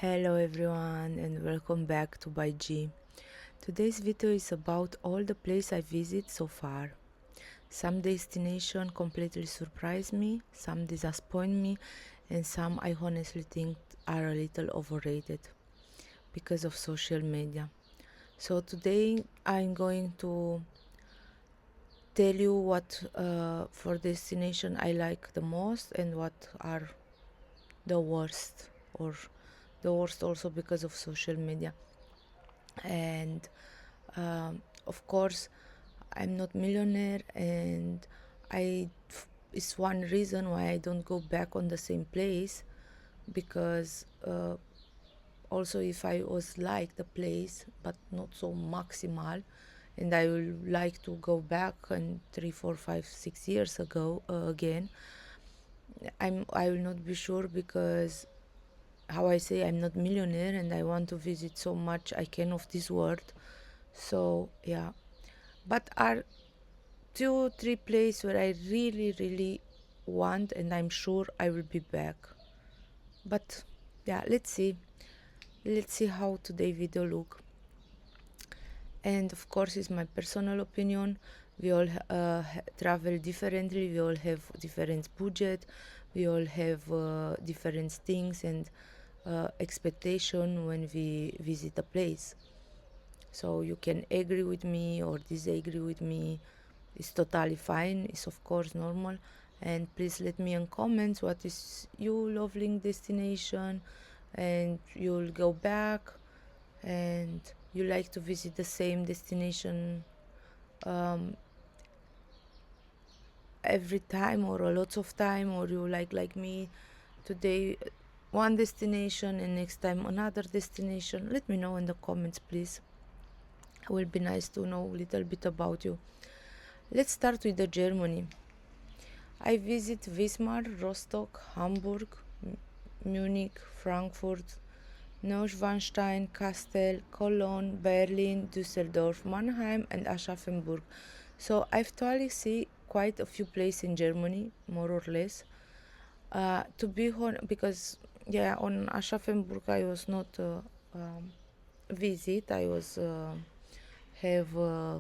Hello everyone and welcome back to By G. Today's video is about all the places I visit so far. Some destination completely surprise me, some disappoint me, and some I honestly think are a little overrated because of social media. So today I'm going to tell you what for destination I like the most and what are the worst or the worst also because of social media. And of course I'm not millionaire, and I it's one reason why I don't go back on the same place, because also if I was like the place but not so maximal, and I will like to go back and 3 4 5 6 years ago again, I will not be sure, because how I say, I'm not millionaire and I want to visit so much I can of this world. So yeah, but are two three places where I really want, and I'm sure I will be back. But yeah, let's see how today video look. And of course it's my personal opinion. We all travel differently, we all have different budget, we all have different things and expectation when we visit a place. So you can agree with me or disagree with me. It's totally fine. It's of course normal. And please let me in comments what is you loving destination, and you'll go back, and you like to visit the same destination um, every time or a lot of time, or you like me today one destination and next time another destination. Let me know in the comments, please. It will be nice to know a little bit about you. Let's start with the Germany. I visit Wismar, Rostock, Hamburg, Munich, Frankfurt, Neuschwanstein, Kassel, Cologne, Berlin, Düsseldorf, Mannheim, and Aschaffenburg. So I've totally see quite a few places in Germany, more or less. To be honest, because yeah, on Aschaffenburg I was not um, visit. I was have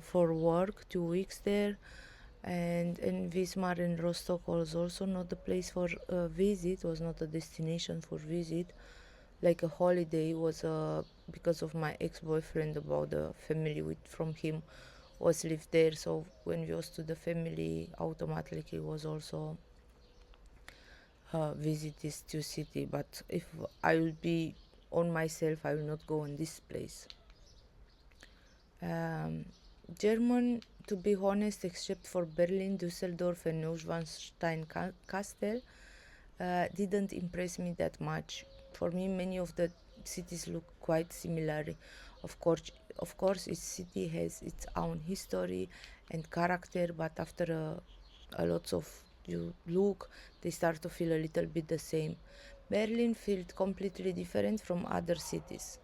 for work 2 weeks there, and in Wismar and Rostock was also not the place for visit. Was not a destination for visit, like a holiday. Was because of my ex-boyfriend, about the family with from him was lived there. So when we was to the family, automatically was also visit this two city. But if I will be on myself, I will not go in this place. Um, German, to be honest, except for Berlin, Düsseldorf, and Neuschwanstein Castle, didn't impress me that much. For me, many of the cities look quite similar. Of course, each city has its own history and character, but after a lot of you look, they start to feel a little bit the same. Berlin felt completely different from other cities,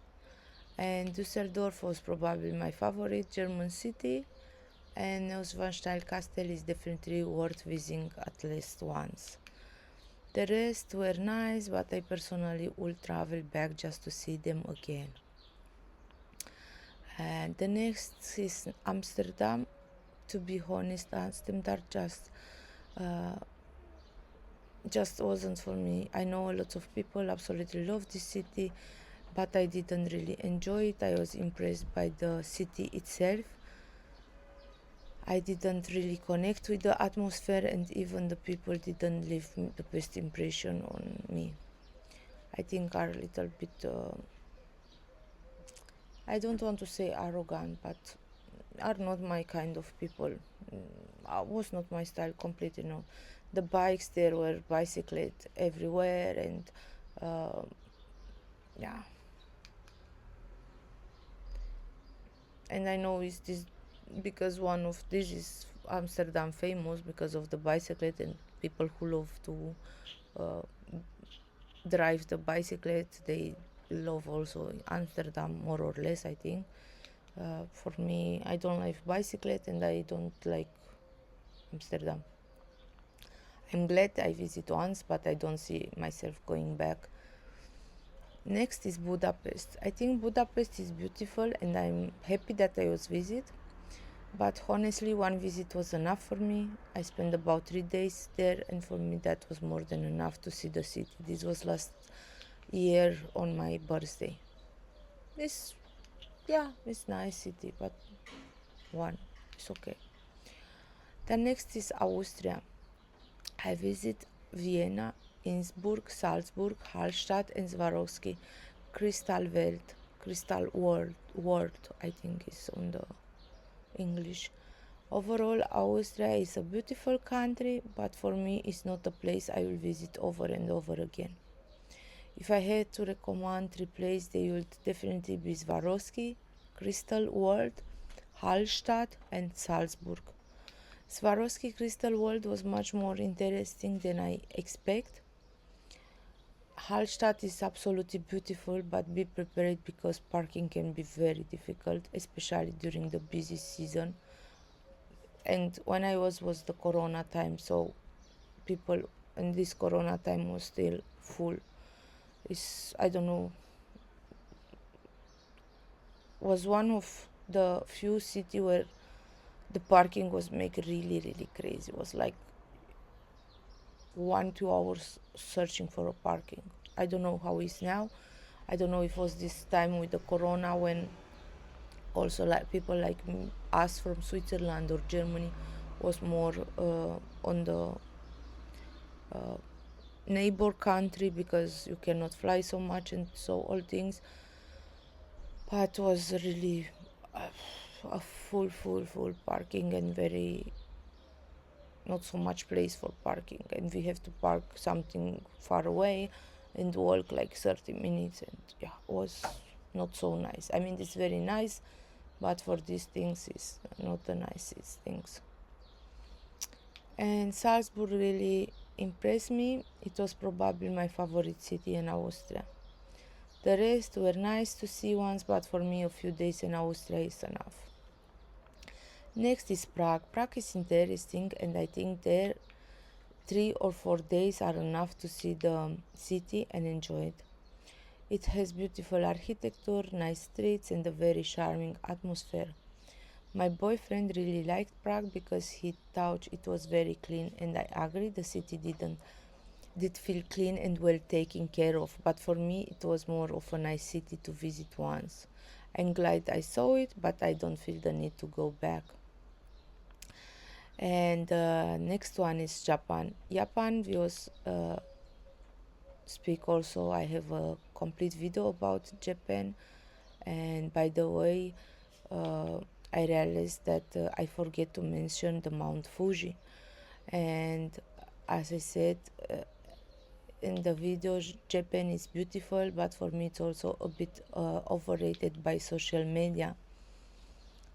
and Düsseldorf was probably my favorite German city, and Neuschwanstein Castle is definitely worth visiting at least once. The rest were nice, but I personally would travel back just to see them again. And the next is Amsterdam. To be honest, Amsterdam uh, just wasn't for me. I know a lot of people absolutely love this city, but I didn't really enjoy it. I was impressed by the city itself. I didn't really connect with the atmosphere, and even the people didn't leave the best impression on me. I think are a little bit, I don't want to say arrogant, but are not my kind of people. Was not my style completely, no. The bikes there were bicycled everywhere, and uh, yeah. And I know it's this because one of this is Amsterdam famous because of the bicyclette, and people who love to uh, drive the bicyclette, they love also Amsterdam more or less, I think. For me, I don't like bicyclette and I don't like Amsterdam. I'm glad I visit once, but I don't see myself going back. Next is Budapest. I think Budapest is beautiful and I'm happy that I was visit. But honestly, one visit was enough for me. I spent about 3 days there, and for me, that was more than enough to see the city. This was last year on my birthday. This, yeah, it's nice city, but one, it's okay. The next is Austria. I visit Vienna, Innsbruck, Salzburg, Hallstatt, and Swarovski. Crystal Welt, Crystal World, I think is on the English. Overall, Austria is a beautiful country, but for me, it's not a place I will visit over and over again. If I had to recommend three places, they would definitely be Swarovski, Crystal World, Hallstatt, and Salzburg. Swarovski Crystal World was much more interesting than I expect. Hallstatt is absolutely beautiful, but be prepared because parking can be very difficult, especially during the busy season. And when I was the Corona time, so people in this Corona time was still full. It's, I don't know, was one of the few city where the parking was make really crazy. It was like 1 2 hours searching for a parking. I don't know how it's now. I don't know if it was this time with the Corona when also like people like us from Switzerland or Germany was more on the uh, neighbor country because you cannot fly so much and so all things. But was really a full parking and very not so much place for parking, and we have to park something far away and walk like 30 minutes, and yeah, it was not so nice. I mean, it's very nice, but for these things is not the nicest things. And Salzburg really impressed me. It was probably my favorite city in Austria. The rest were nice to see once, but for me a few days in Austria is enough. Next is Prague. Prague is interesting, and I think there 3 or 4 days are enough to see the city and enjoy it. It has beautiful architecture, nice streets, and a very charming atmosphere. My boyfriend really liked Prague because he thought it was very clean, and I agree the city did feel clean and well taken care of, but for me it was more of a nice city to visit once. I'm glad I saw it, but I don't feel the need to go back. And next one is Japan. Japan was speak also. I have a complete video about Japan, and by the way, uh, I realized that I forget to mention the Mount Fuji, and as I said in the video, Japan is beautiful, but for me it's also a bit overrated by social media.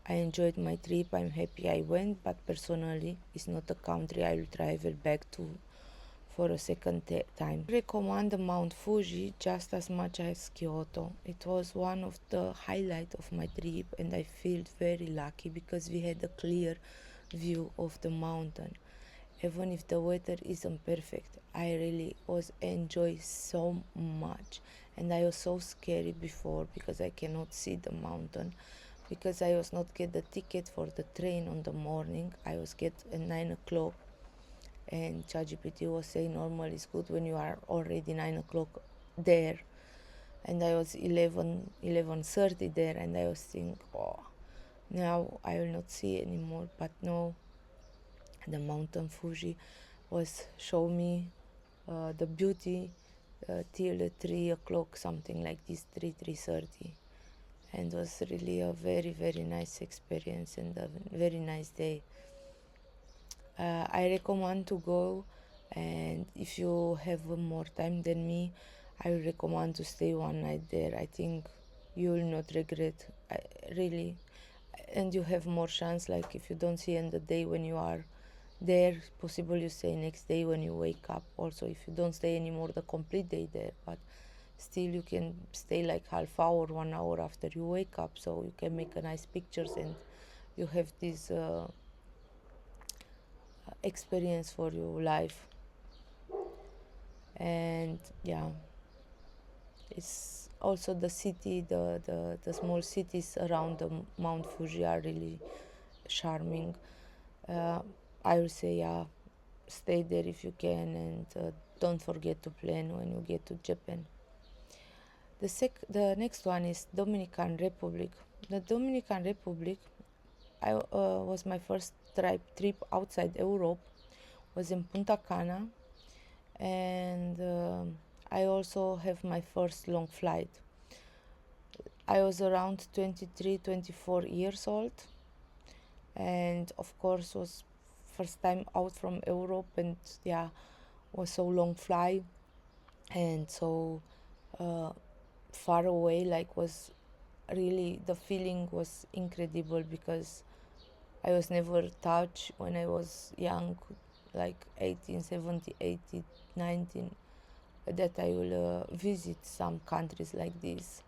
I enjoyed my trip. I'm happy I went, but personally, it's not a country I will travel back to for a second time. I recommend the Mount Fuji just as much as Kyoto. It was one of the highlights of my trip, and I felt very lucky because we had a clear view of the mountain. Even if the weather isn't perfect, I really was enjoy so much, and I was so scary before because I cannot see the mountain because I was not get the ticket for the train on the morning. I was get at 9 o'clock, and ChatGPT was saying normal is good when you are already 9 o'clock there, and I was 11:30 there, and I was thinking, oh, now I will not see anymore. But no, the mountain Fuji was show me the beauty till 3 o'clock, something like this, 3:30, and was really a very nice experience and a very nice day. I recommend to go, and if you have more time than me, I will recommend to stay one night there. I think you will not regret, really, and you have more chance. Like if you don't see in the day when you are there, possible you stay next day when you wake up. Also, if you don't stay anymore the complete day there, but still you can stay like half hour, 1 hour after you wake up, so you can make a nice pictures and you have this experience for your life. And yeah, It's also the city, the small cities around the Mount Fuji are really charming. uh, I will say, yeah, stay there if you can, and don't forget to plan when you get to Japan. The next one is Dominican Republic. The Dominican Republic, I was my first trip outside Europe. Was in Punta Cana, and I also have my first long flight. I was around 23, 24 years old, and of course was first time out from Europe, and yeah, was so long flight and so uh, far away. Like, was really, the feeling was incredible because I was never touched when I was young, like 18, 17, 18, 19, that I will visit some countries like this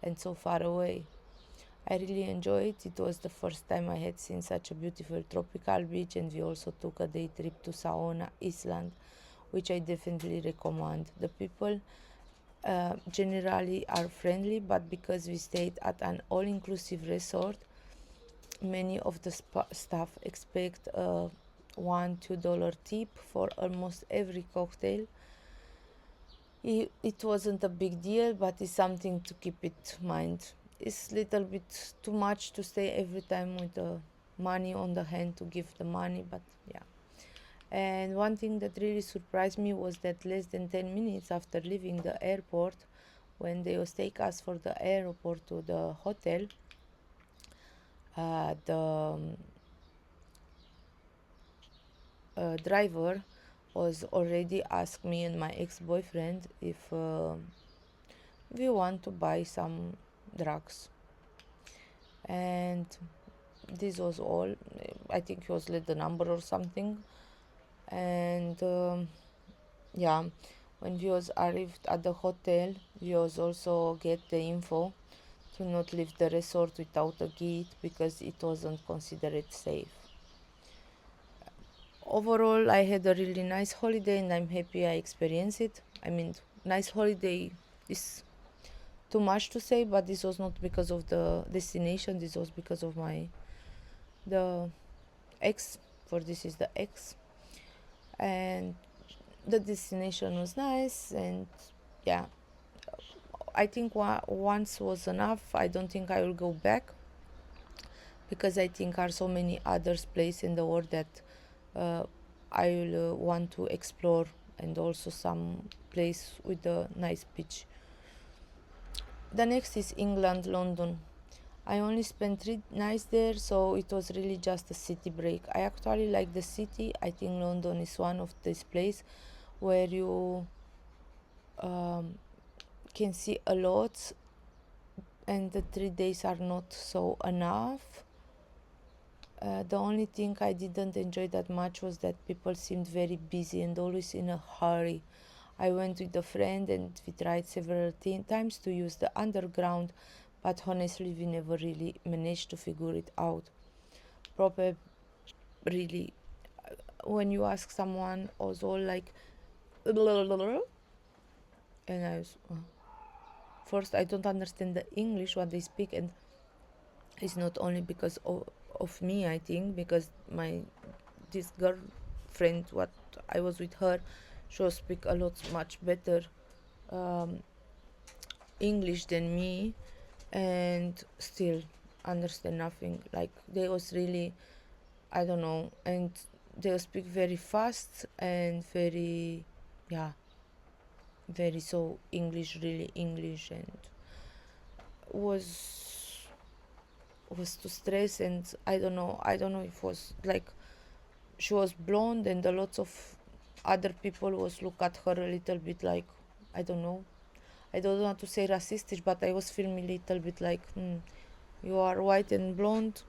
and so far away. I really enjoyed it. It was the first time I had seen such a beautiful tropical beach, and we also took a day trip to Saona Island, which I definitely recommend. The people generally are friendly, but because we stayed at an all inclusive resort, many of the staff expect a $1 to $2 tip for almost every cocktail. It wasn't a big deal, but it's something to keep in mind. It's a little bit too much to stay every time with the money on the hand to give the money, but yeah. And one thing that really surprised me was that less than 10 minutes after leaving the airport, when they was take us for the airport to the hotel, the driver was already asked me and my ex-boyfriend if we want to buy some drugs, and this was all. I think he was let the number or something, and yeah, when we was arrived at the hotel, we was also get the info to not leave the resort without a gate because it wasn't considered safe. Overall, I had a really nice holiday, and I'm happy I experienced it. I mean, nice holiday is too much to say, but this was not because of the destination. This was because of my the ex. For this is the ex, and the destination was nice, and yeah, I think once was enough. I don't think I will go back because I think there are so many other places in the world that uh, I will want to explore, and also some place with a nice beach. The next is England, London. I only spent 3 nights there, so it was really just a city break. I actually like the city. I think London is one of these places where you um, can see a lot, and the 3 days are not so enough. The only thing I didn't enjoy that much was that people seemed very busy and always in a hurry. I went with a friend and we tried several times to use the underground, but honestly, we never really managed to figure it out. Probably, really, when you ask someone, was all like, and I was, first, I don't understand the English what they speak, and it's not only because of me, I think, because this girlfriend, what I was with her, she speak a lot much better um, English than me, and still understand nothing. Like, they was really, I don't know, and they speak very fast and very, yeah, very so English, really English, and was too stressed, and I don't know if it was like she was blonde, and a lot of other people was look at her a little bit like, I don't know, I don't want to say racistic, but I was feeling a little bit like, you are white and blonde.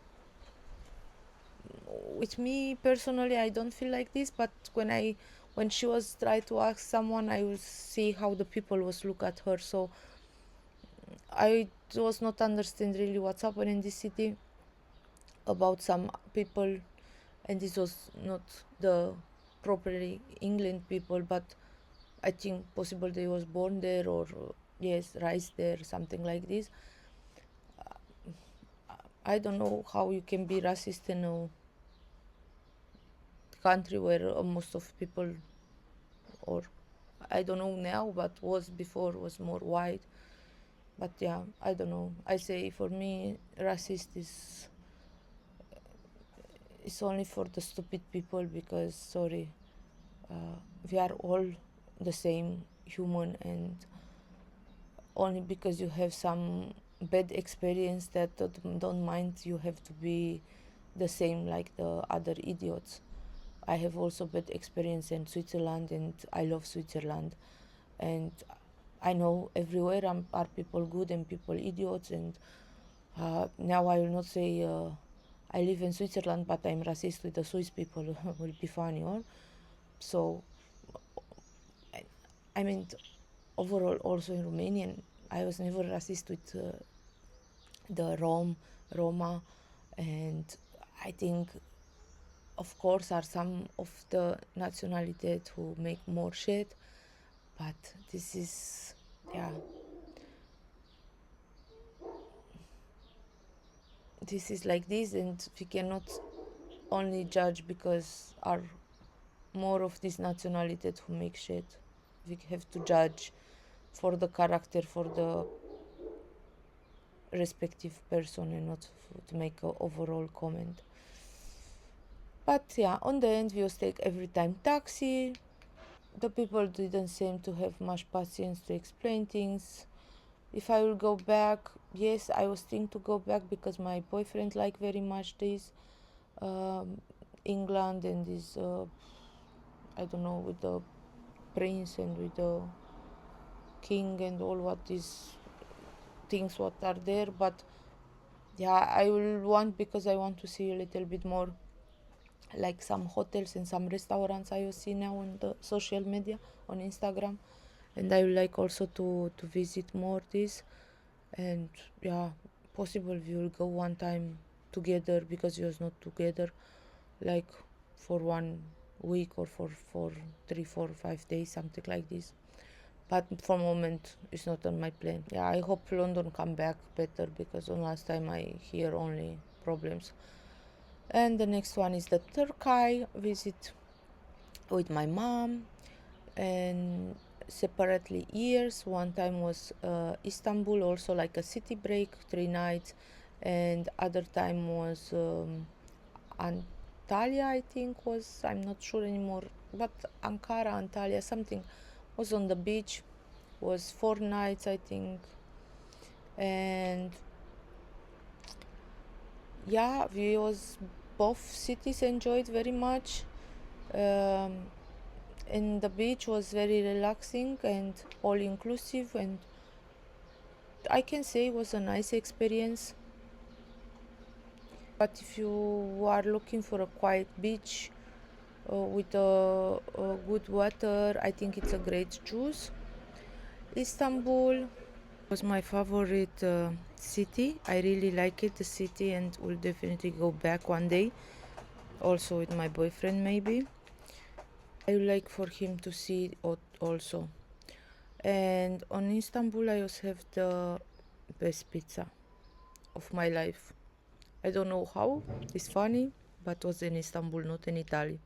With me personally, I don't feel like this, but when she was trying to ask someone, I will see how the people was look at her. So I was not understand really what's happening in this city about some people, and this was not the properly England people, but I think possible they was born there, or yes, rice there, something like this. I don't know how you can be racist in a country where most of people, or I don't know now, but was before was more white. But yeah, I don't know. I say for me, racist is only for the stupid people because sorry, we are all the same human, and only because you have some bad experience that don't mind you have to be the same like the other idiots. I have also bad experience in Switzerland, and I love Switzerland, and I know everywhere are people good and people idiots, and now I will not say I live in Switzerland but I'm racist with the Swiss people. Will be funny, or so. I, I mean, overall, also in Romanian, I was never racist with the Roma, and I think, of course, are some of the nationalities who make more shit, but this is, yeah, this is like this, and we cannot only judge because are more of this nationality who make shit. We have to judge for the character, for the respective person, and not to make an overall comment. But yeah, on the end, we was take every time taxi. The people didn't seem to have much patience to explain things. If I will go back, yes, I was thinking to go back because my boyfriend like very much this England and this I don't know, with the prince and with the king and all what these things what are there. But yeah, I will want because I want to see a little bit more like some hotels and some restaurants I will see now on the social media on Instagram, and I would like also to visit more this. And yeah, possible we will go one time together because we was not together like for 1 week or for 3 4 5 days, something like this. But for moment it's not on my plan. Yeah, I hope London come back better because on last time I hear only problems. And the next one is the Turkey visit with my mom, and separately years. One time was Istanbul, also like a city break, 3 nights, and other time was Antalya, I think was, I'm not sure anymore, but Ankara, Antalya, something was on the beach, was 4 nights, I think. And yeah, we was both cities enjoyed very much. Um, and the beach was very relaxing and all inclusive, and I can say it was a nice experience. But if you are looking for a quiet beach with a good water, I think it's a great choice. Istanbul was my favorite city. I really like it, the city, and will definitely go back one day. Also with my boyfriend, maybe. I would like for him to see it also. And on Istanbul, I also have the best pizza of my life. I don't know how. It's funny, but was in Istanbul, not in Italy.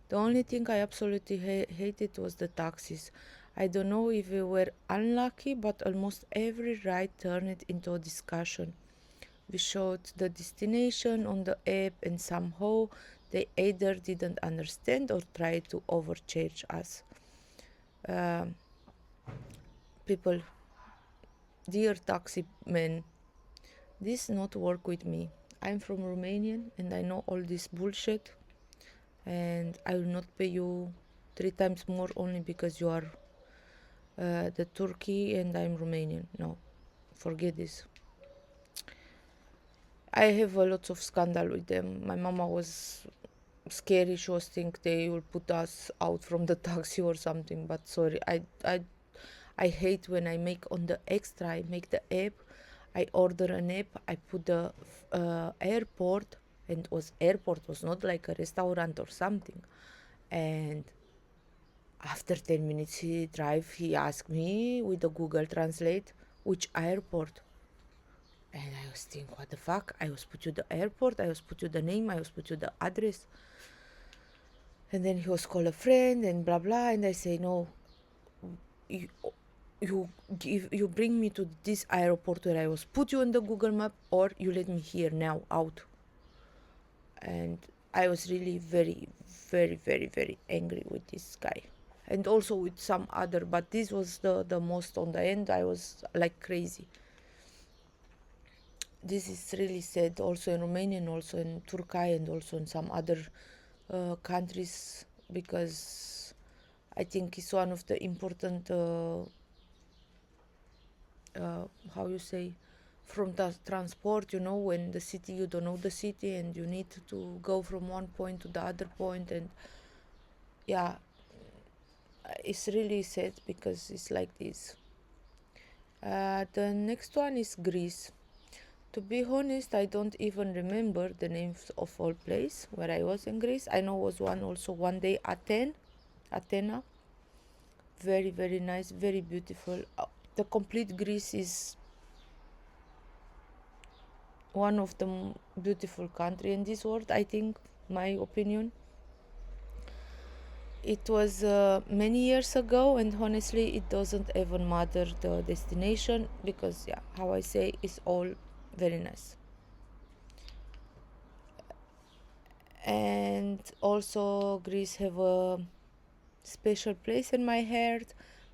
The only thing I absolutely hated was the taxis. I don't know if we were unlucky, but almost every ride turned into a discussion. We showed the destination on the app, and somehow they either didn't understand or tried to overcharge us. Um, People, dear taxi men, this not work with me. I'm from Romanian and I know all this bullshit, and I will not pay you 3 times more only because you are the Turkey and I'm Romanian. No, forget this. I have a lot of scandal with them. My mama was scary. She was think they will put us out from the taxi or something. But sorry, I hate when I make on the extra. I make the app. I order an app. I put the airport, and was airport was not like a restaurant or something, and After 10 minutes he drive, he asked me with the Google Translate which airport. And I was thinking, what the fuck? I was put you the airport, I was put you the name, I was put you the address. And then he was call a friend and blah blah. And I say, no, you, you bring me to this airport where I was put you on the Google map, or you let me here now out. And I was really very, very, very, very angry with this guy, and also with some other, but this was the most on the end. I was like crazy. This is really sad also in Romania and also in Turkey and also in some other countries, because I think it's one of the important how you say, from the transport, you know, when the city, you don't know the city and you need to go from one point to the other point. And yeah, it's really sad because it's like this. The next one is Greece. To be honest, I don't even remember the names of all place where I was in Greece. I know was one also one day Athena. Very, very nice, very beautiful. The complete Greece is one of the beautiful country in this world, I think, my opinion. It was many years ago, and honestly it doesn't even matter the destination, because yeah, how I say, it's all very nice. And also Greece have a special place in my heart,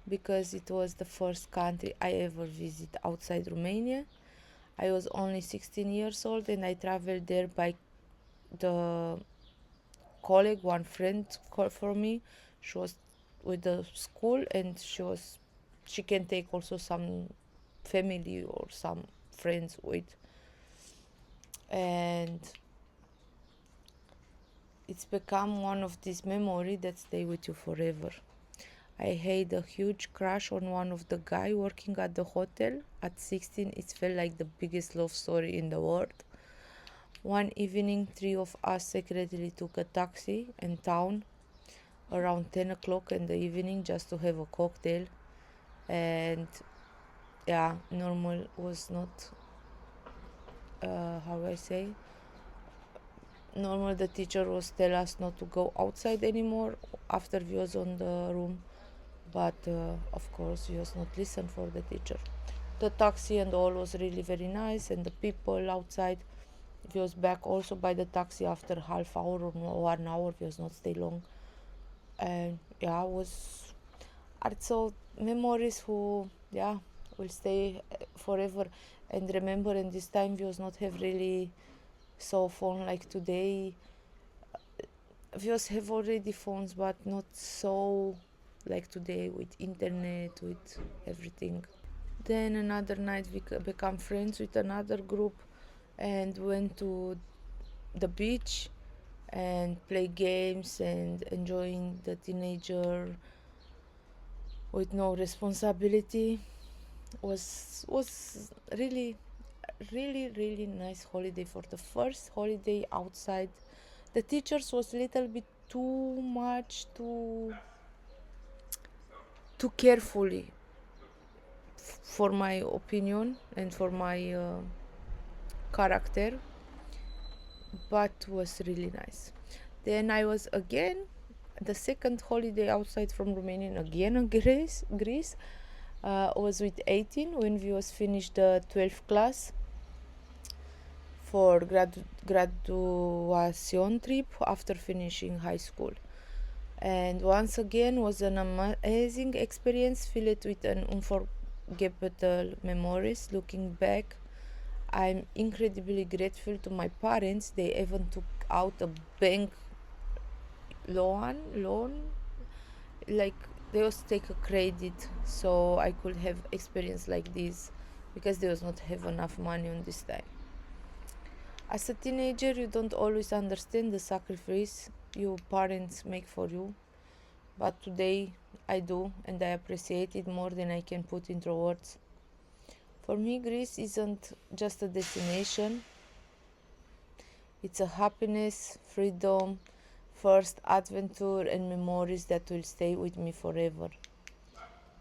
because it was the first country I ever visited outside Romania. I was only 16 years old and I traveled there by the colleague, one friend called for me. She was with the school, and she can take also some family or some friends with. And it's become one of these memories that stay with you forever. I had a huge crush on one of the guy working at the hotel. At 16, it felt like the biggest love story in the world. One evening, three of us secretly took a taxi in town around 10 o'clock in the evening just to have a cocktail. And yeah, normal was not, how I say, normal the teacher was tell us not to go outside anymore after we was on the room. But of course we was not listen for the teacher. The taxi and all was really very nice, and the people outside, we was back also by the taxi after half hour or 1 hour. We was not stay long. And yeah, was also memories who, yeah, will stay forever. And remember, in this time we was not have really so phone like today. We was have already phones, but not so like today with internet, with everything. Then another night we become friends with another group and went to the beach and play games and enjoying the teenager with no responsibility. Was really, really, really nice holiday. For the first holiday outside, the teachers was little bit too much, too carefully, for my opinion and for my character, but was really nice. Then I was again the second holiday outside from Romania, again in Greece. Was with 18 when we was finished the 12th class for graduation trip after finishing high school. And once again was an amazing experience filled with an unforgettable memories. Looking back, I'm incredibly grateful to my parents. They even took out a bank loan, like they was take a credit so I could have experience like this, because they was not have enough money on this time. As a teenager, you don't always understand the sacrifice your parents make for you, but today I do, and I appreciate it more than I can put into words. For me, Greece isn't just a destination, it's a happiness, freedom, first adventure and memories that will stay with me forever.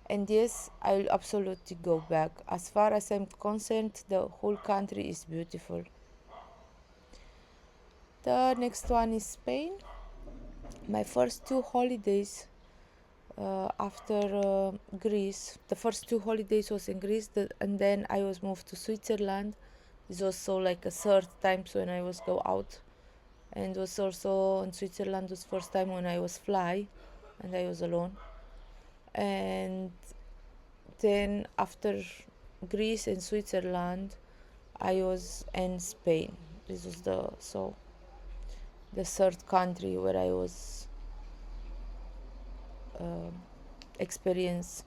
And yes, I will absolutely go back. As far as I'm concerned, the whole country is beautiful. The next one is Spain. My first two holidays after Greece. The first two holidays was in Greece, and then I was moved to Switzerland. This was so like a third time when I was go out, and was also in Switzerland was first time when I was fly, and I was alone. And then after Greece and Switzerland, I was in Spain. This was the third country where I was uh, experience,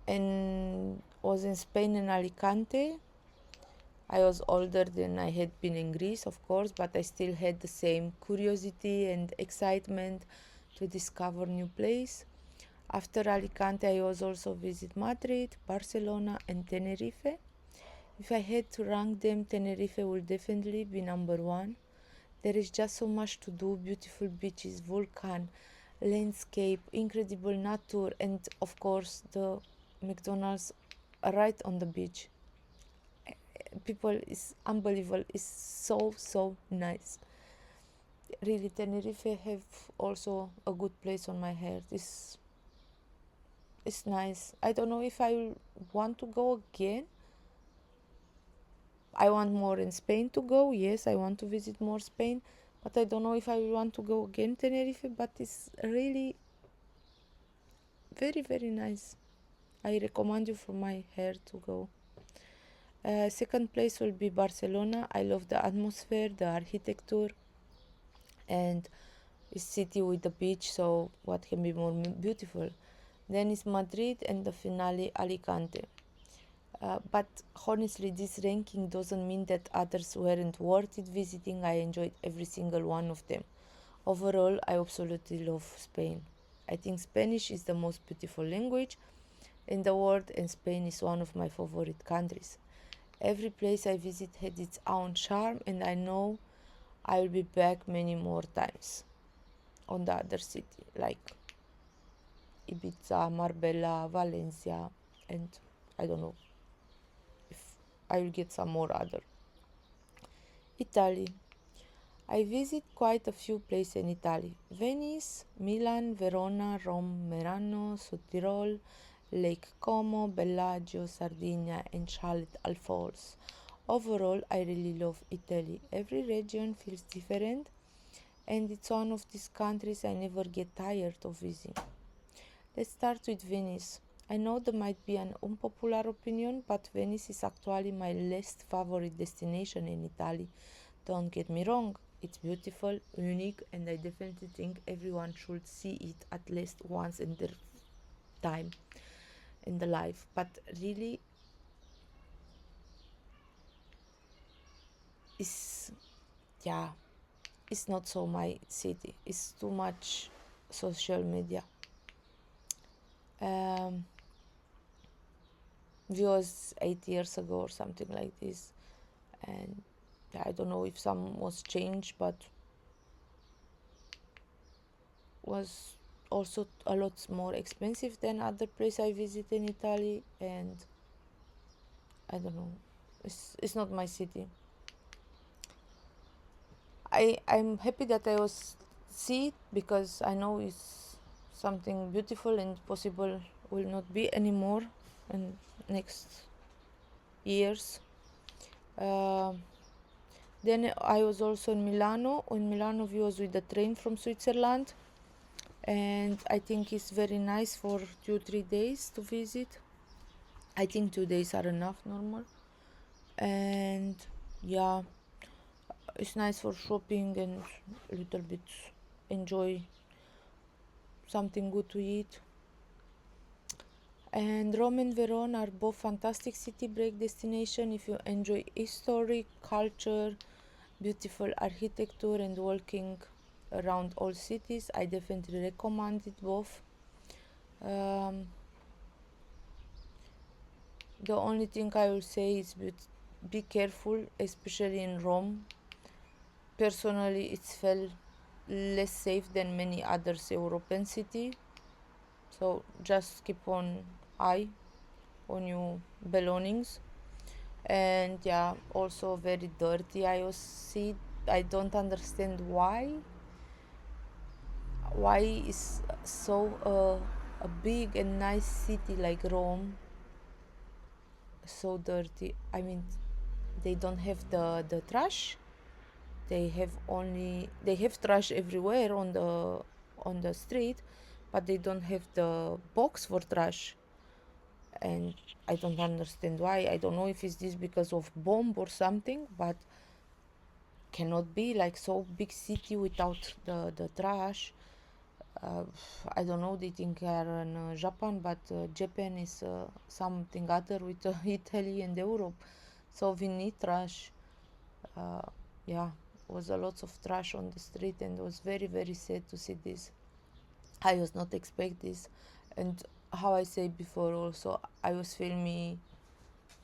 and was in Spain in Alicante. I was older than I had been in Greece, of course, but I still had the same curiosity and excitement to discover new place. After Alicante, I was also visit Madrid, Barcelona, and Tenerife. If I had to rank them, Tenerife will definitely be number one. There is just so much to do: beautiful beaches, volcano, landscape, incredible nature, and of course the McDonald's right on the beach. People is unbelievable. It's so nice. Really, Tenerife have also a good place on my heart. It's nice. I don't know if I will want to go again. I want more in Spain to go. Yes, I want to visit more Spain, but I don't know if I will want to go again Tenerife. But it's really very nice. I recommend you for my hair to go. Second place will be Barcelona. I love the atmosphere, the architecture, and it's city with the beach. So what can be more beautiful? Then is Madrid, and the finale Alicante. But honestly, this ranking doesn't mean that others weren't worth it visiting. I enjoyed every single one of them. Overall, I absolutely love Spain. I think Spanish is the most beautiful language in the world, and Spain is one of my favorite countries. Every place I visit had its own charm, and I know I will be back many more times on the other city, like Ibiza, Marbella, Valencia, and I don't know if I will get some more other. Italy. I visit quite a few places in Italy: Venice, Milan, Verona, Rome, Merano, Sud Lake Como, Bellagio, Sardinia, and Charlotte Al Falls. Overall, I really love Italy. Every region feels different, and it's one of these countries I never get tired of visiting. Let's start with Venice. I know that might be an unpopular opinion, but Venice is actually my least favorite destination in Italy. Don't get me wrong, it's beautiful, unique, and I definitely think everyone should see it at least once in their time in the life. But really, it's yeah, it's not so my city. It's too much social media. Um, it was 8 years ago or something like this, and I don't know if some was changed, but was also a lot more expensive than other place I visit in Italy, and I don't know. It's not my city. I'm happy that I was see it because I know it's something beautiful and possible will not be anymore in next years. Uh, then I was also in Milano. In Milano, we was with the train from Switzerland, and I think it's very nice for 2-3 days to visit. I think 2 days are enough normal, and yeah, it's nice for shopping and a little bit enjoy something good to eat. And Rome and Verona are both fantastic city break destination if you enjoy history, culture, beautiful architecture, and walking around all cities. I definitely recommend it both. Um, the only thing I will say is be careful, especially in Rome. personally it felt less safe than many others European city. So just keep on eye on your belongings. And yeah, also very dirty. I also see. I don't understand why is so a big and nice city like Rome so dirty. I mean, they don't have the trash. They have trash everywhere on the street, but they don't have the box for trash. And I don't understand why. I don't know if it's this because of bomb or something, but cannot be like so big city without the trash. uh, I don't know, they think are in Japan, but Japan is something other with Italy and Europe, so we need trash. uh, yeah, was a lot of trash on the street, and it was very very sad to see this. I was not expect this. And how I say before also, I was feeling me,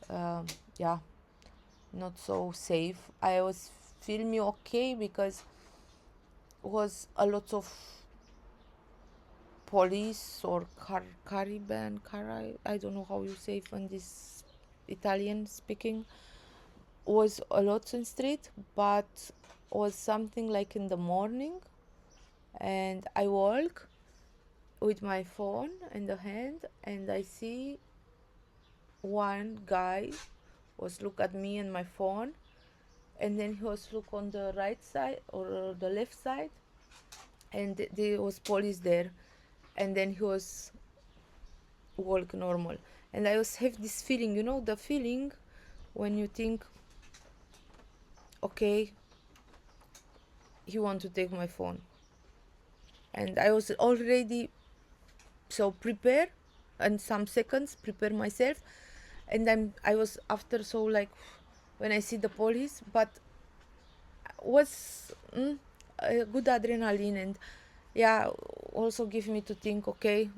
um, yeah, not so safe. I was feel me okay because was a lot of police or I don't know how you say it when this Italian speaking was a lot in street, but was something like in the morning, and I walk with my phone in the hand, and I see one guy was look at me and my phone, and then he was look on the right side or the left side, and there was police there, and then he was walk normal. And I was have this feeling, you know, the feeling when you think, okay, he want to take my phone. And I was already so prepare, and some seconds prepare myself, and I was after so like when I see the police, but was a good adrenaline. And yeah, also give me to think, okay,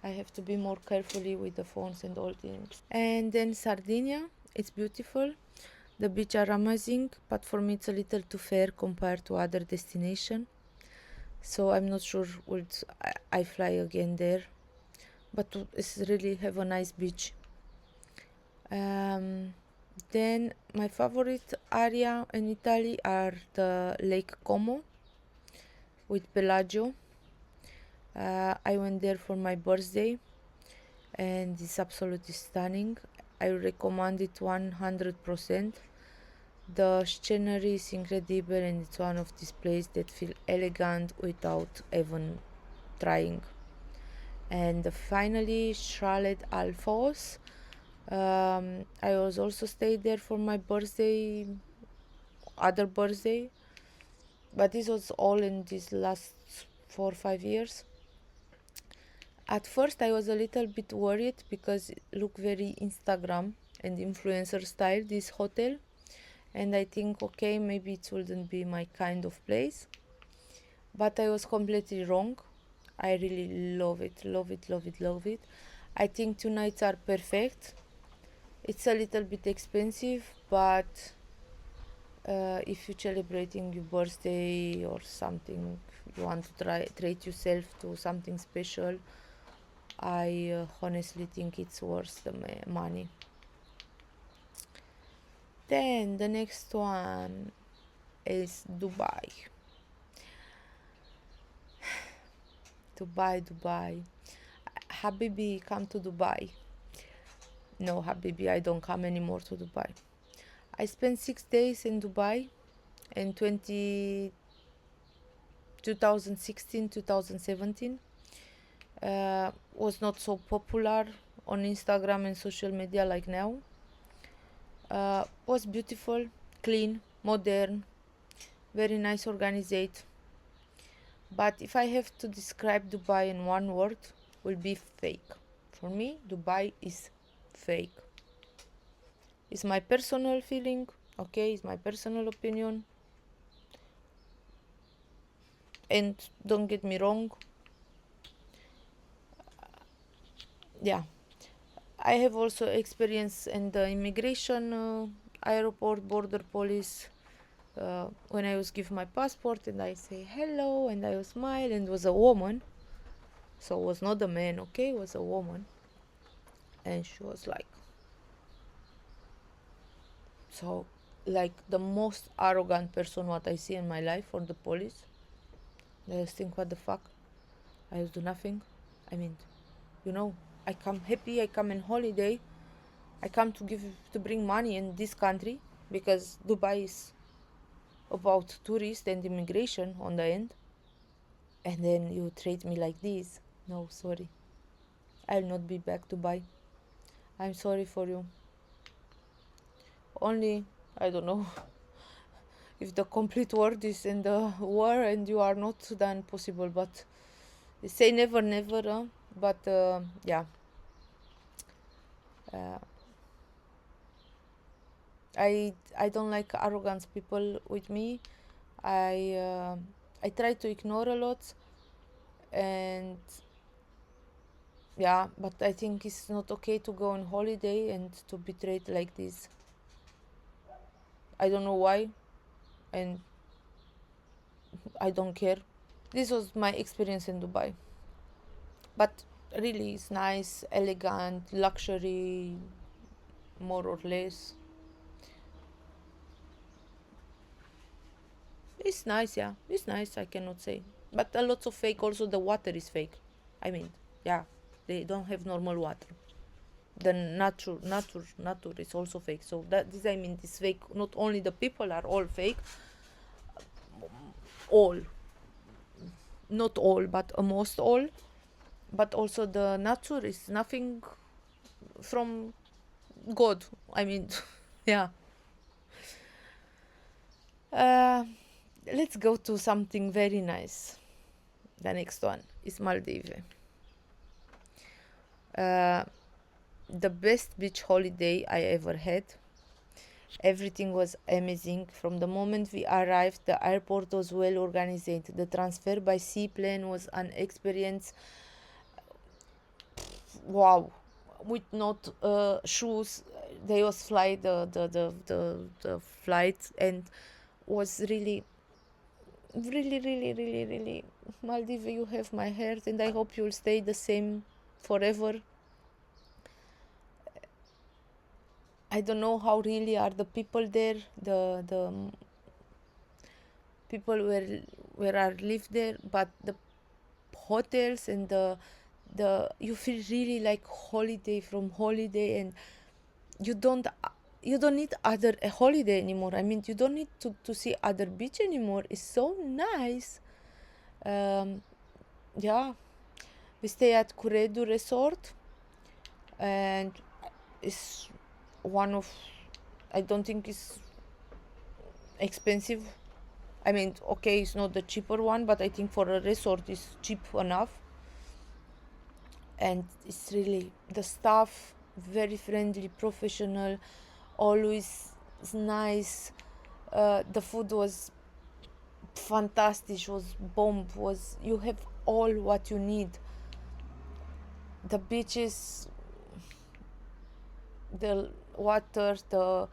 I have to be more carefully with the phones and all things. And then Sardinia, it's beautiful. The beach are amazing, but for me it's a little too fair compared to other destination. So I'm not sure would I fly again there, but it's really have a nice beach. Um, then my favorite area in Italy are the Lake Como with Bellagio. I went there for my birthday, and it's absolutely stunning. I recommend it 100%. The scenery is incredible, and it's one of these places that feel elegant without even trying. And finally, Charlotte Alphonse. I was also stayed there for my birthday, other birthday, but this was all in these last 4 or 5 years. At first, I was a little bit worried because it looked very Instagram and influencer style, this hotel, and I think, okay, maybe it wouldn't be my kind of place, but I was completely wrong. I really love it, love it, love it, love it. I think 2 nights are perfect. It's a little bit expensive, but if you're celebrating your birthday or something, you want to treat yourself to something special, I honestly think it's worth the money. Then the next one is Dubai. Dubai. Habibi, come to Dubai. No, Habibi, I don't come anymore to Dubai. I spent 6 days in Dubai in 2016, 2017. Was not so popular on Instagram and social media like now. Was beautiful, clean, modern, very nice organized. But if I have to describe Dubai in one word, will be fake. For me, Dubai is fake. It's my personal feeling, okay? It's my personal opinion. And don't get me wrong, yeah, I have also experience in the immigration, airport, border police, when I was give my passport and I say hello and I was smile and it was a woman, so it was not a man, okay, it was a woman, and she was like, so like the most arrogant person what I see in my life for the police. I just think, what the fuck? I just do nothing. I mean, you know, I come happy, I come on holiday, I come to bring money in this country because Dubai is about tourists and immigration on the end, and then you treat me like this. No, sorry, I'll not be back to Dubai. I'm sorry for you. Only, I don't know, if the complete world is in the war and you are not, then possible, but they say never never, but yeah, uh, I don't like arrogant people with me. I uh, I try to ignore a lot, and yeah, but I think it's not okay to go on holiday and to be treated like this. I don't know why, and I don't care. This was my experience in Dubai, but really it's nice, elegant, luxury, more or less. It's nice, yeah, it's nice. I cannot say, but a lot of fake. Also, the water is fake. I mean, yeah, they don't have normal water. The nature is also fake. So that this, I mean, this fake. Not only the people are all fake, all, not all, but almost all. But also the nature is nothing from God. I mean, yeah. Uh, let's go to something very nice. The next one is Maldives. Uh, the best beach holiday I ever had. Everything was amazing. From the moment we arrived, the airport was well organized. The transfer by seaplane was an experience. Wow, with not shoes, they was fly the flight, and was really, really, really, really, really. Maldives, you have my heart, and I hope you'll stay the same forever. I don't know how really are the people there, the people where are live there, but the hotels and the you feel really like holiday from holiday, and you don't you don't need other a holiday anymore. I mean, you don't need to see other beach anymore. It's so nice. um yeah, we stay at Kuredu Resort, and it's one of, I don't think it's expensive. I mean, okay, it's not the cheaper one, but I think for a resort it's cheap enough. And it's really the staff very friendly, professional, always nice. The food was fantastic, was bomb, was, you have all what you need. The beaches, the water, the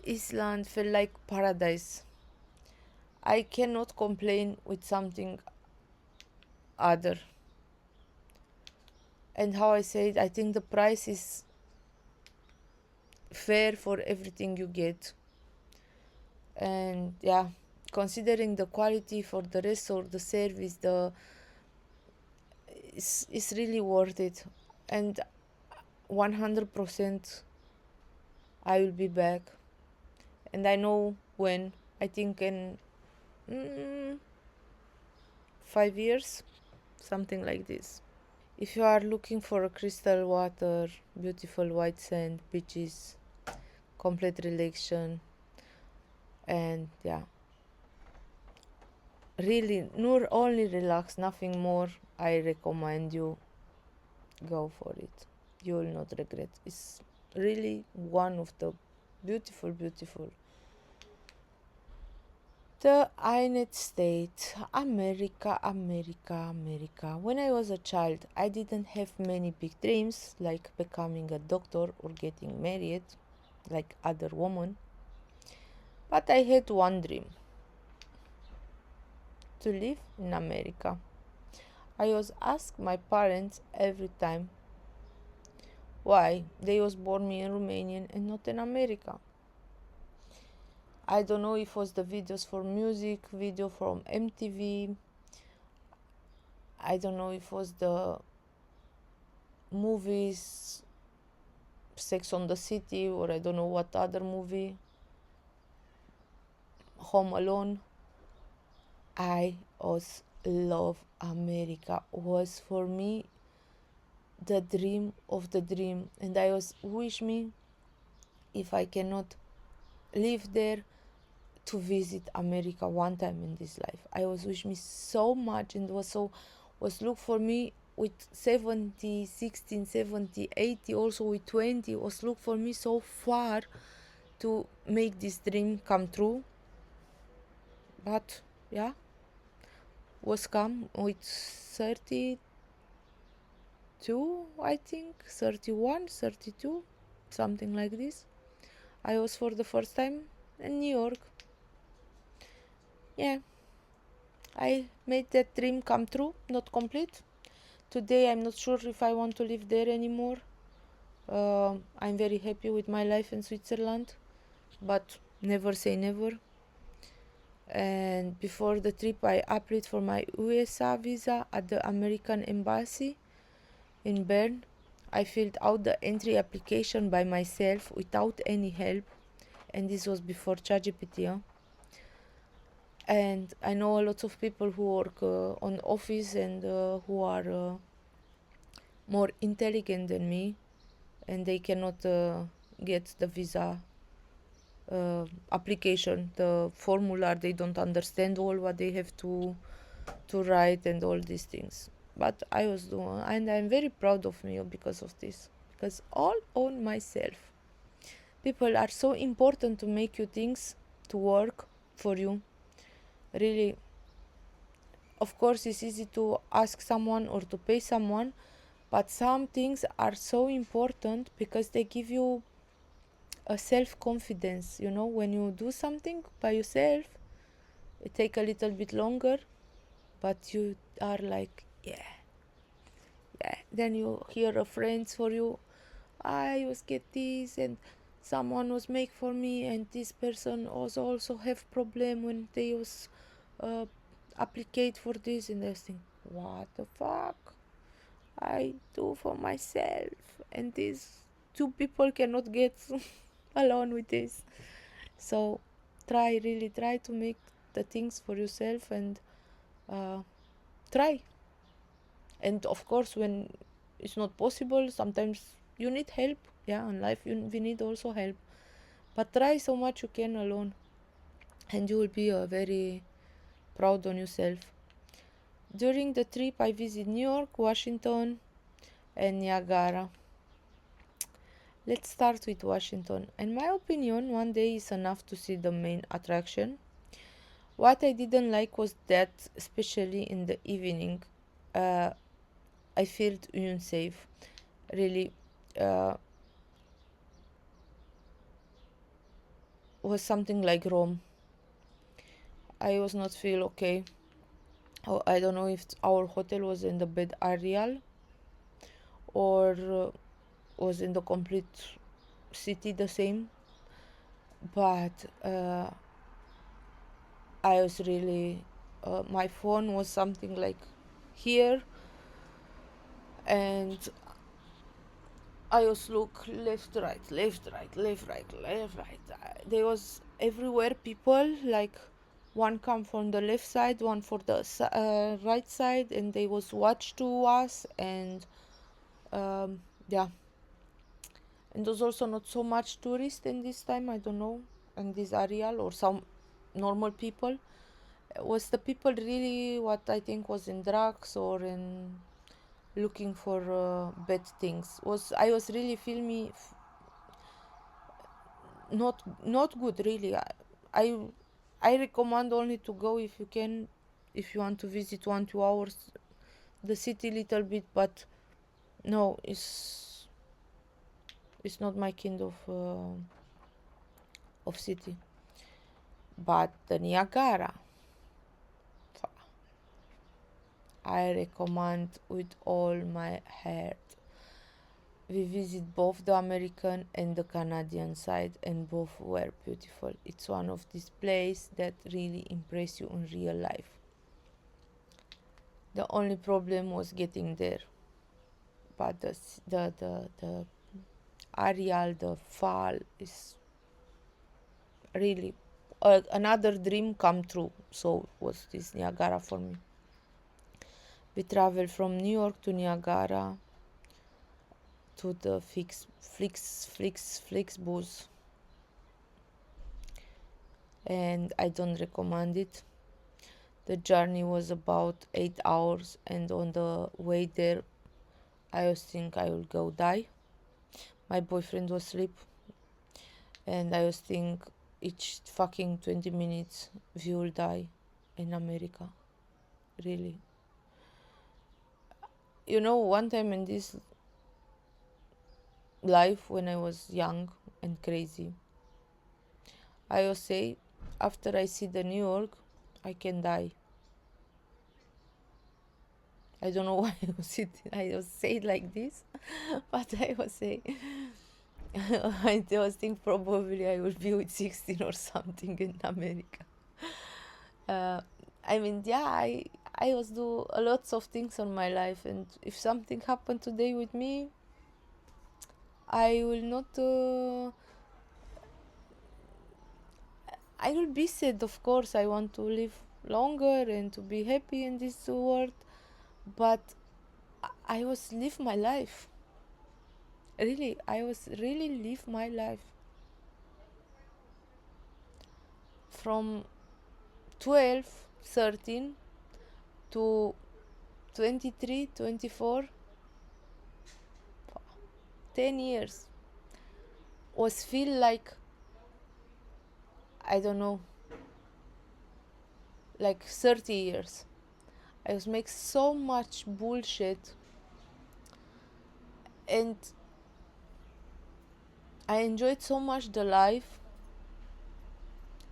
island felt like paradise. I cannot complain with something other. And how I said, I think the price is fair for everything you get. And yeah, considering the quality for the resort, the service, the it's really worth it. And 100% I will be back, and I know when. I think in mm, 5 years, something like this. If you are looking for a crystal water, beautiful white sand, beaches, complete relaxation, and yeah, really, nur only relax, nothing more, I recommend you go for it. You will not regret. It's really one of the beautiful, beautiful. The United States, America, America, America. When I was a child, I didn't have many big dreams like becoming a doctor or getting married like other women. But I had one dream, to live in America. I was asked my parents every time why they was born me in Romania and not in America. I don't know if it was the videos for music, video from MTV. I don't know if it was the movies, Sex on the City, or I don't know what other movie, Home Alone. I was love America. Was for me the dream of the dream, and I was wish me if I cannot live there to visit America one time in this life. I was wish me so much, and was look for me with 70, 16, 70, 80, also with 20, was look for me so far to make this dream come true. But yeah, was come with 32, I think, 31, 32, something like this. I was for the first time in New York. Yeah, I made that dream come true, not complete. Today I'm not sure if I want to live there anymore. I'm very happy with my life in Switzerland, but never say never. And before the trip, I applied for my USA visa at the American Embassy in Bern. I filled out the entry application by myself without any help, and this was before ChatGPT. And I know a lot of people who work on office and who are more intelligent than me, and they cannot get the visa application, the formula. They don't understand all what they have to write and all these things. But I was doing, and I'm very proud of me because of this, because all on myself. People are so important to make you things to work for you. Really, of course, it's easy to ask someone or to pay someone, but some things are so important because they give you a self-confidence. When you do something by yourself, it take a little bit longer, but you are like, yeah, yeah. Then you hear a friends for you, I was get this, and someone was make for me, and this person also have problem when they was uh, applicate for this, and I think, what the fuck I do for myself, and these two people cannot get alone with this. So really try to make the things for yourself, and uh, try. And of course, when it's not possible, sometimes you need help. Yeah, in life we need also help, but try so much you can alone, and you will be very proud on yourself. During the trip I visit New York, Washington, and Niagara. Let's start with Washington. In my opinion, one day is enough to see the main attraction. What I didn't like was that, especially in the evening, uh, I felt unsafe. Really, uh, was something like Rome. I was not feel okay. Oh, I don't know if our hotel was in the bed Arial or was in the complete city the same. But I was really, my phone was something like here, and I was look left, right, left, right, left, right, left, right. There was everywhere people, like one come from the left side, one for the right side, and they was watch to us, and yeah. And there's also not so much tourists in this time, I don't know, in this area, or some normal people. Was the people really what I think was in drugs or in looking for bad things? I was really feel me not good really. I I recommend only to go if you can, if you want to visit 1 2 hours the city little bit, but no, it's not my kind of city. But the Niagara, I recommend with all my heart. We visit both the American and the Canadian side, and both were beautiful. It's one of these places that really impress you in real life. The only problem was getting there, but the Ariel, the fall is really another dream come true. So was this Niagara for me. We traveled from New York to Niagara to the Flixbus, and I don't recommend it. The journey was about 8 hours, and on the way there, I was think I will go die. My boyfriend was asleep, and I was think each fucking 20 minutes we will die in America. Really. You know, one time in this life when I was young and crazy, I always say after I see the New York, I can die. I don't know why I was say it like this, but I was say I was think probably I will be with 16 or something in America. I mean, yeah, I was do a lots of things on my life, and if something happened today with me, I will not. I will be sad, of course. I want to live longer and to be happy in this world, but I was live my life. Really, I was really live my life from 12, 13 to 23, 24, 10 years. Was feel like, I don't know, like 30 years. I was make so much bullshit, and I enjoyed so much the life.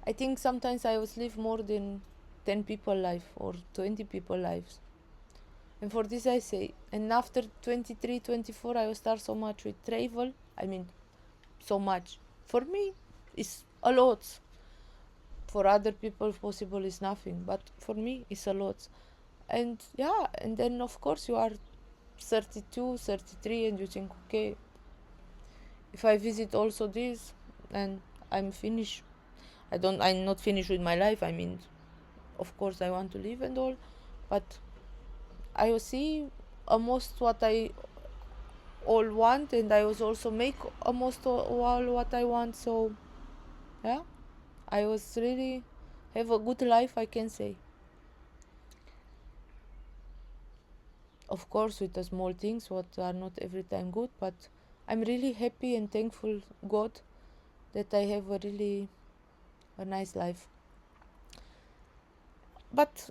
I think sometimes I was live more than 10 people life or 20 people lives. And for this I say, and after 23, 24 I will start so much with travel. I mean, so much. For me, it's a lot. For other people possible is nothing, but for me it's a lot. And yeah, and then of course you are 32, 33, and you think, okay, if I visit also this, and I'm finished. I'm not finished with my life. I mean, of course I want to live and all, but I will see almost what I all want, and I was also make almost all what I want. So yeah, I was really have a good life, I can say. Of course with the small things what are not every time good, but I'm really happy and thankful God that I have a really a nice life. But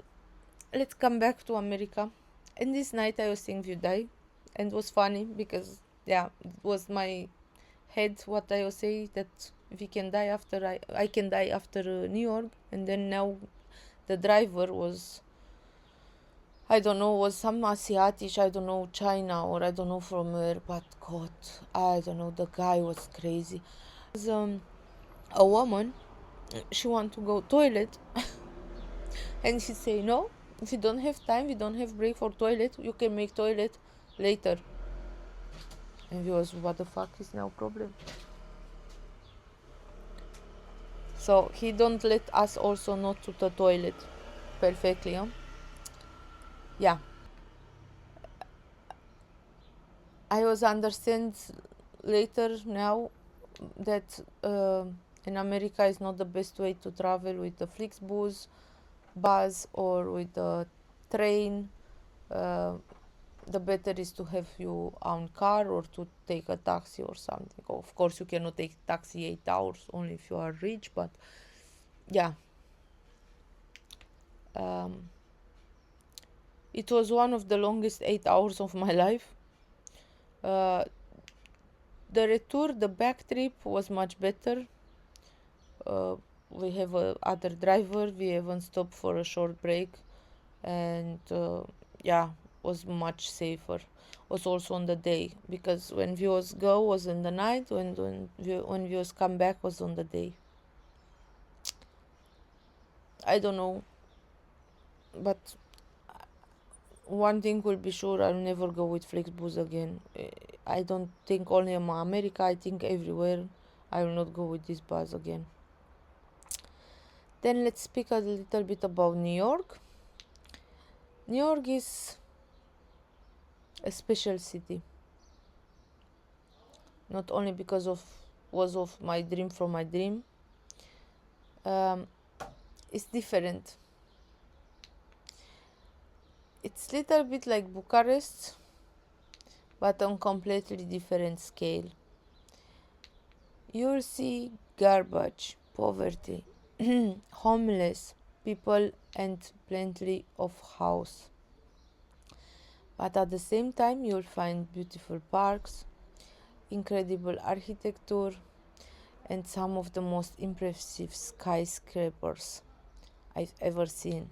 let's come back to America. And this night I was thinking you die, and it was funny because yeah, it was my head what I was saying that we can die after I can die after New York, and then now the driver was, I don't know, was some Asiatic, I don't know, China or I don't know from where, but God, I don't know, the guy was crazy. It was a woman, she want to go toilet, and she say no. If you don't have time, we don't have break for toilet. You can make toilet later. And we was, what the fuck is now problem? So he don't let us also not to the toilet perfectly, huh? Yeah. I was understand later now that in America is not the best way to travel with the Flixbus, bus or with the train. Uh, the better is to have your own car or to take a taxi or something. Of course, you cannot take taxi 8 hours only if you are rich, but yeah. Um, it was one of the longest 8 hours of my life. Uh, the return, the back trip was much better. we have a other driver. We even stopped for a short break, and yeah, was much safer. Was also on the day, because when viewers go was in the night, when viewers come back was on the day. I don't know, but one thing will be sure, I'll never go with Flixbus again. I don't think only in America, I think everywhere I will not go with this bus again. Then let's speak a little bit about New York. New York is a special city, not only because of my dream from my dream. It's different. It's little bit like Bucharest, but on completely different scale. You'll see garbage, poverty, homeless people, and plenty of house. But at the same time, you'll find beautiful parks, incredible architecture, and some of the most impressive skyscrapers I've ever seen.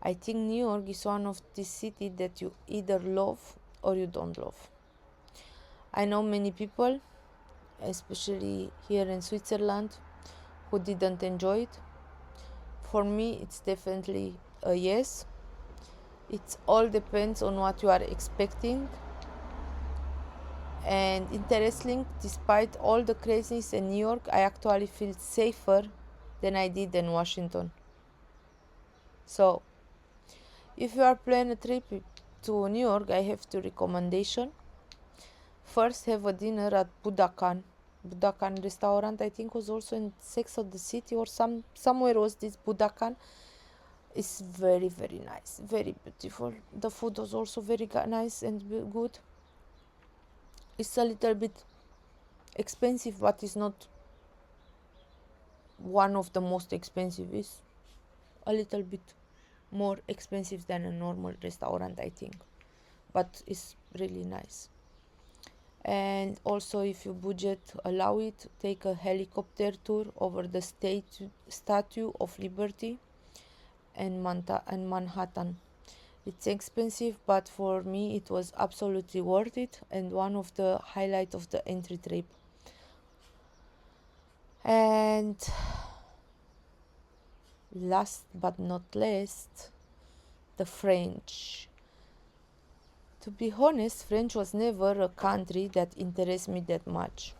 I think New York is one of the cities that you either love or you don't love. I know many people, especially here in Switzerland, who didn't enjoy it. For me, it's definitely a yes. It all depends on what you are expecting. And interestingly, despite all the craziness in New York, I actually feel safer than I did in Washington. So, if you are planning a trip to New York, I have two recommendations. First, have a dinner at Budokan. Budokan restaurant, I think, was also in Sex of the City, or somewhere was this Budokan. It's very, very nice, very beautiful. The food was also very nice and good. It's a little bit expensive, but it's not one of the most expensive. It's a little bit more expensive than a normal restaurant, I think, but it's really nice. And also, if your budget allow it, take a helicopter tour over the Statue of Liberty and Manhattan. It's expensive, but for me it was absolutely worth it, and one of the highlights of the entry trip. And last but not least, the French. To be honest, French was never a country that interested me that much.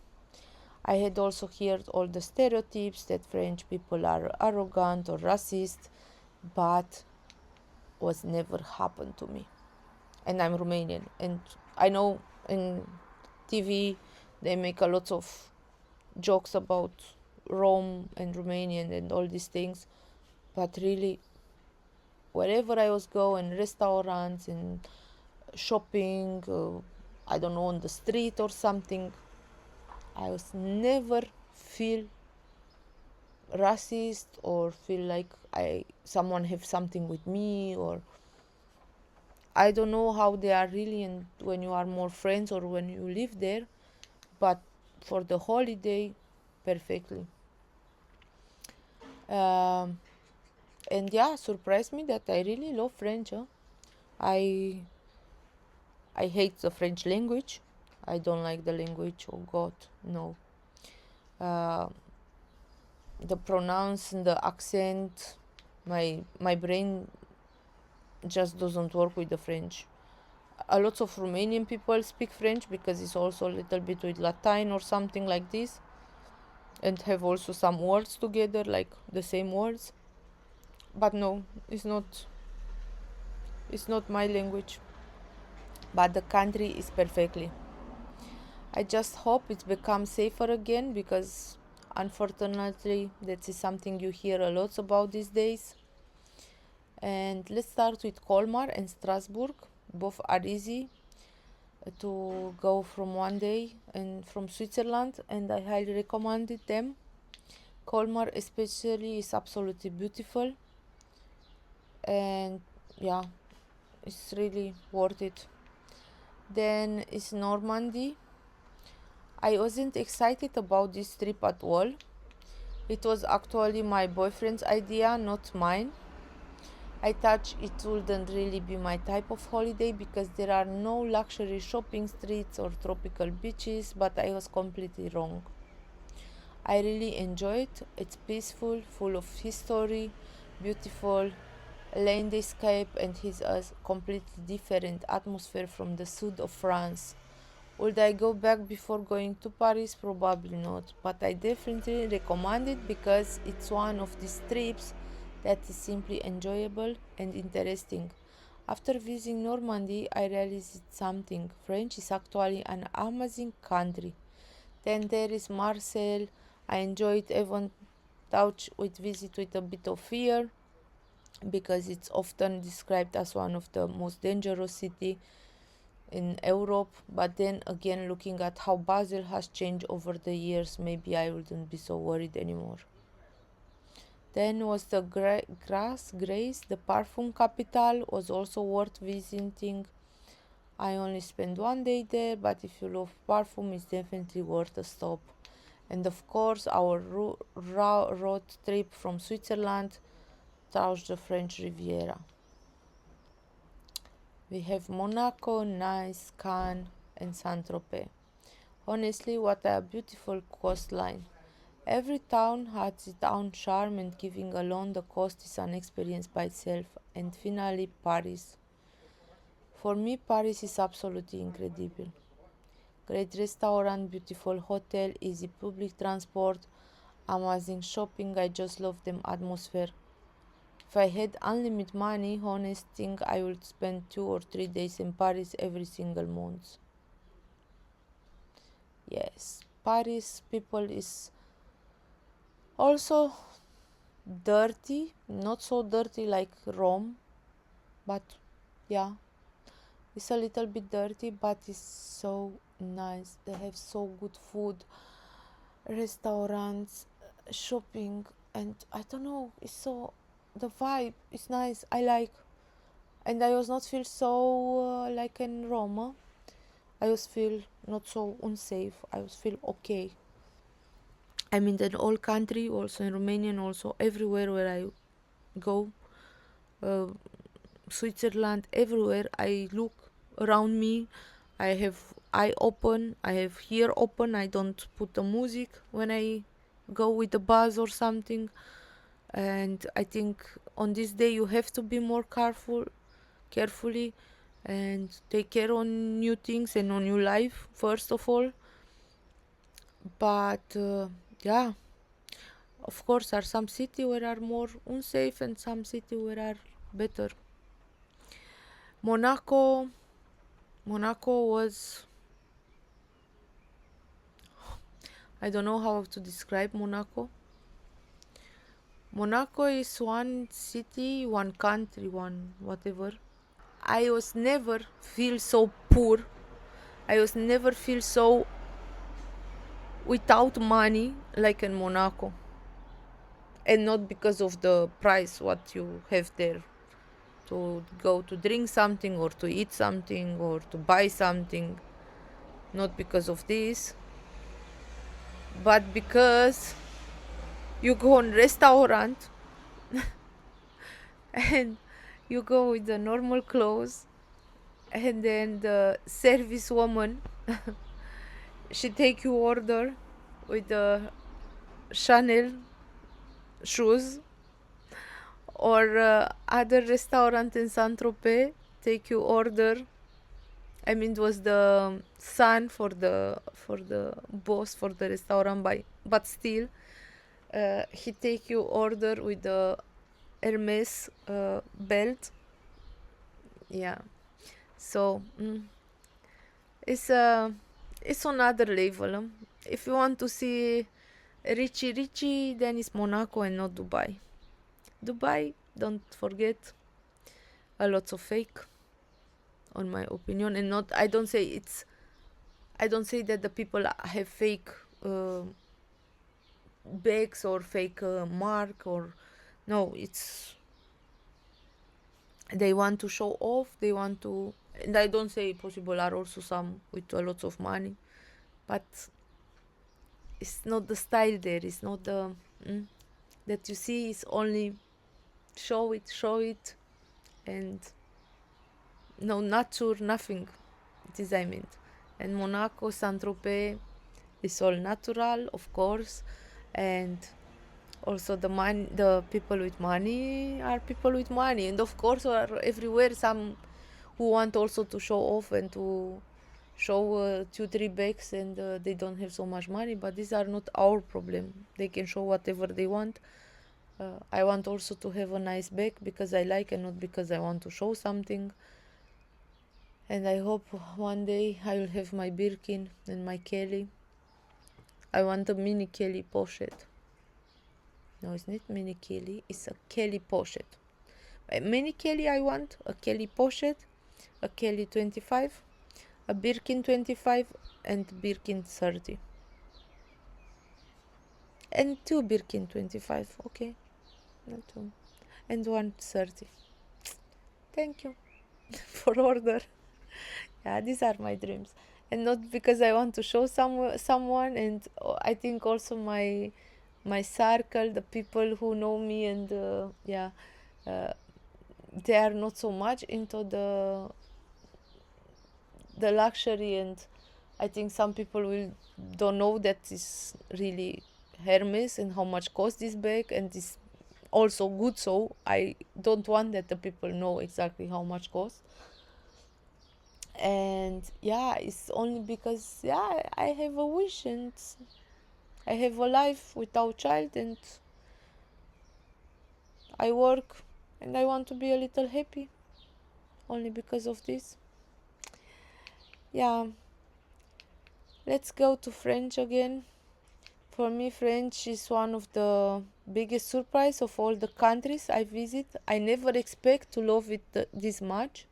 I had also heard all the stereotypes that French people are arrogant or racist, but was never happened to me. And I'm Romanian, and I know in TV they make a lot of jokes about Rome and Romanian and all these things, but really, wherever I was going, restaurants and shopping, I don't know, on the street or something, I was never feel racist or feel like someone have something with me, or I don't know how they are really when you are more friends or when you live there, but for the holiday, perfectly. Um, and yeah, surprised me that I really love French. I I hate the French language. I don't like the language. Oh God, no. Uh, the pronounce and the accent, my brain just doesn't work with the French. A lot of Romanian people speak French because it's also a little bit with Latin or something like this, and have also some words together, like the same words. But no, it's not my language. But the country is perfectly. I just hope it becomes safer again, because unfortunately that is something you hear a lot about these days. And let's start with Colmar and Strasbourg. Both are easy to go from one day and from Switzerland, and I highly recommend them. Colmar especially is absolutely beautiful, and yeah, it's really worth it. Then is Normandy. I wasn't excited about this trip at all. It was actually my boyfriend's idea, not mine. I thought it wouldn't really be my type of holiday because there are no luxury shopping streets or tropical beaches, but I was completely wrong. I really enjoy it. It's peaceful, full of history, beautiful landscape, and has a completely different atmosphere from the south of France. Would I go back before going to Paris? Probably not, but I definitely recommend it because it's one of these trips that is simply enjoyable and interesting. After visiting Normandy, I realized something. French is actually an amazing country. Then there is Marseille. I enjoyed even touch with visit with a bit of fear because it's often described as one of the most dangerous city in Europe, but then again, looking at how Basel has changed over the years, maybe I wouldn't be so worried anymore. Then was the Grace, the perfume capital, was also worth visiting. I only spent 1 day there, but if you love perfume, it's definitely worth a stop. And of course, our road trip from Switzerland touched the French Riviera. We have Monaco, Nice, Cannes, and Saint-Tropez. Honestly, what a beautiful coastline. Every town has its own charm, and giving along the coast is an experience by itself. And finally, Paris. For me, Paris is absolutely incredible. Great restaurant, beautiful hotel, easy public transport, amazing shopping. I just love the atmosphere. If I had unlimited money, honest thing, I would spend 2 or 3 days in Paris every single month. Yes, Paris people is also dirty, not so dirty like Rome, but yeah, it's a little bit dirty, but it's so nice. They have so good food, restaurants, shopping, and I don't know, it's so the vibe is nice. I like, and I was not feel so like in Rome. I was feel not so unsafe. I was feel okay. I mean, the whole country, also in Romania, and also everywhere where I go, uh, Switzerland, everywhere I look around me, I have eye open, I have ear open. I don't put the music when I go with the bus or something. And I think on this day you have to be more carefully, and take care on new things and on your life first of all. But yeah, of course, there are some city where are more unsafe and some city where are better. Monaco, Monaco was, I don't know how to describe Monaco. Monaco is one city, one country, one whatever. I was never feel so poor. I was never feel so without money like in Monaco. And not because of the price what you have there, to go to drink something or to eat something or to buy something, not because of this, but because you go on restaurant and you go with the normal clothes, and then the service woman she take you order with the Chanel shoes, or other restaurant in Saint Tropez take you order. I mean, it was the son for the boss for the restaurant, but still, he take you order with the Hermes belt. Yeah, so it's it's another level. If you want to see Richie, then it's Monaco and not Dubai. Dubai, don't forget, a lot of fake, on my opinion, and not. I don't say that the people have fake uh, bags or fake mark, or no. It's they want to show off. They want to, and I don't say possible are also some with a lot of money, but it's not the style there. It's not the that you see is only show it, and no nature, nothing. This I meant. And Monaco, Saint-Tropez is all natural, of course, and also the people with money are people with money, and of course are everywhere some who want also to show off and to show 2 3 bags, and they don't have so much money, but these are not our problem. They can show whatever they want. I want also to have a nice bag because I like, and not because I want to show something. And I hope one day I will have my Birkin and my Kelly. I want a mini Kelly pochette. No, it's not mini Kelly, it's a Kelly pochette. A mini Kelly I want, a Kelly pochette, a Kelly 25, a Birkin 25, and Birkin 30. And 2 Birkin 25, okay, not 2. And 1 30. Thank you for order. Yeah, these are my dreams. And not because I want to show someone, and I think also my circle, the people who know me, and they are not so much into the luxury, and I think some people will don't know that is really Hermes and how much cost this bag, and this also good, so I don't want that the people know exactly how much cost. And yeah, it's only because I have a wish, and I have a life without child, and I work, and I want to be a little happy only because of this. Yeah, let's go to French again. For me, French is one of the biggest surprise of all the countries I visit. I never expect to love it this much,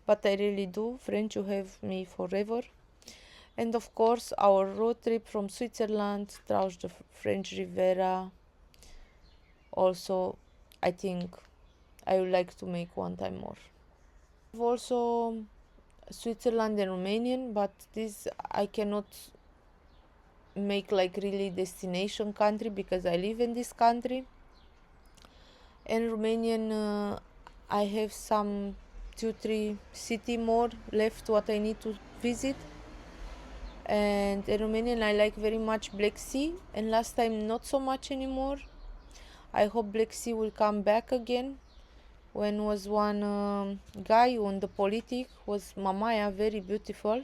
but I really do. French, you have me forever. And of course, our road trip from Switzerland through the French Riviera. Also, I think I would like to make one time more. Also, Switzerland and Romanian, but this I cannot make like really destination country because I live in this country. And Romanian, I have some 2 3 city more left what I need to visit. And in Romanian I like very much Black Sea, and last time not so much anymore. I hope Black Sea will come back again. When was one guy on the politic was Mamaia, very beautiful.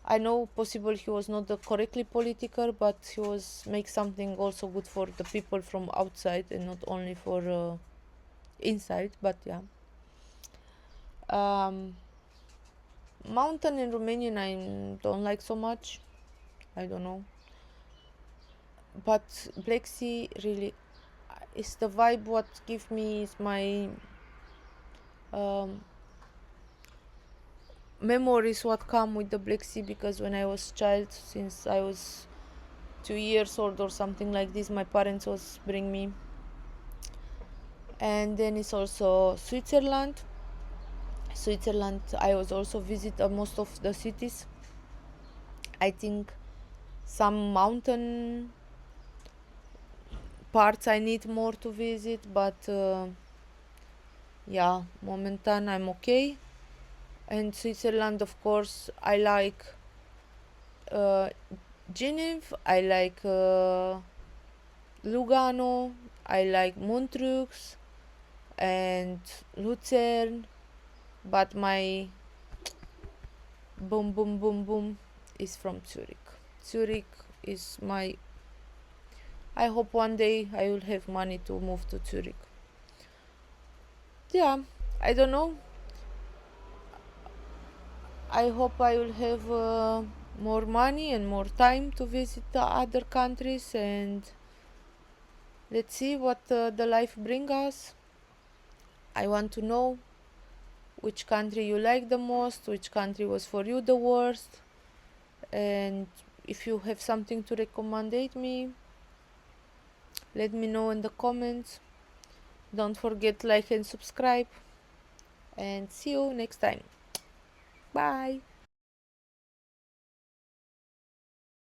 I know possible he was not the correctly political, but he was make something also good for the people from outside and not only for inside. But yeah, mountain in Romanian I don't like so much. I don't know, but Black Sea really is the vibe. What give me is my memories what come with the Black Sea, because when I was child, since I was 2 years old or something like this, my parents was bring me. And then it's also Switzerland. I was also visit most of the cities. I think some mountain parts I need more to visit, but yeah, momentan I'm okay. And Switzerland, of course, I like Geneva, I like Lugano, I like Montreux and Lucerne, but my boom boom boom boom is from Zurich. Zurich is my, I hope one day I will have money to move to Zurich. Yeah, I don't know. I hope I will have more money and more time to visit the other countries, and let's see what the life brings us. I want to know which country you like the most, which country was for you the worst, and if you have something to recommend me, let me know in the comments. Don't forget like and subscribe, and see you next time. Bye.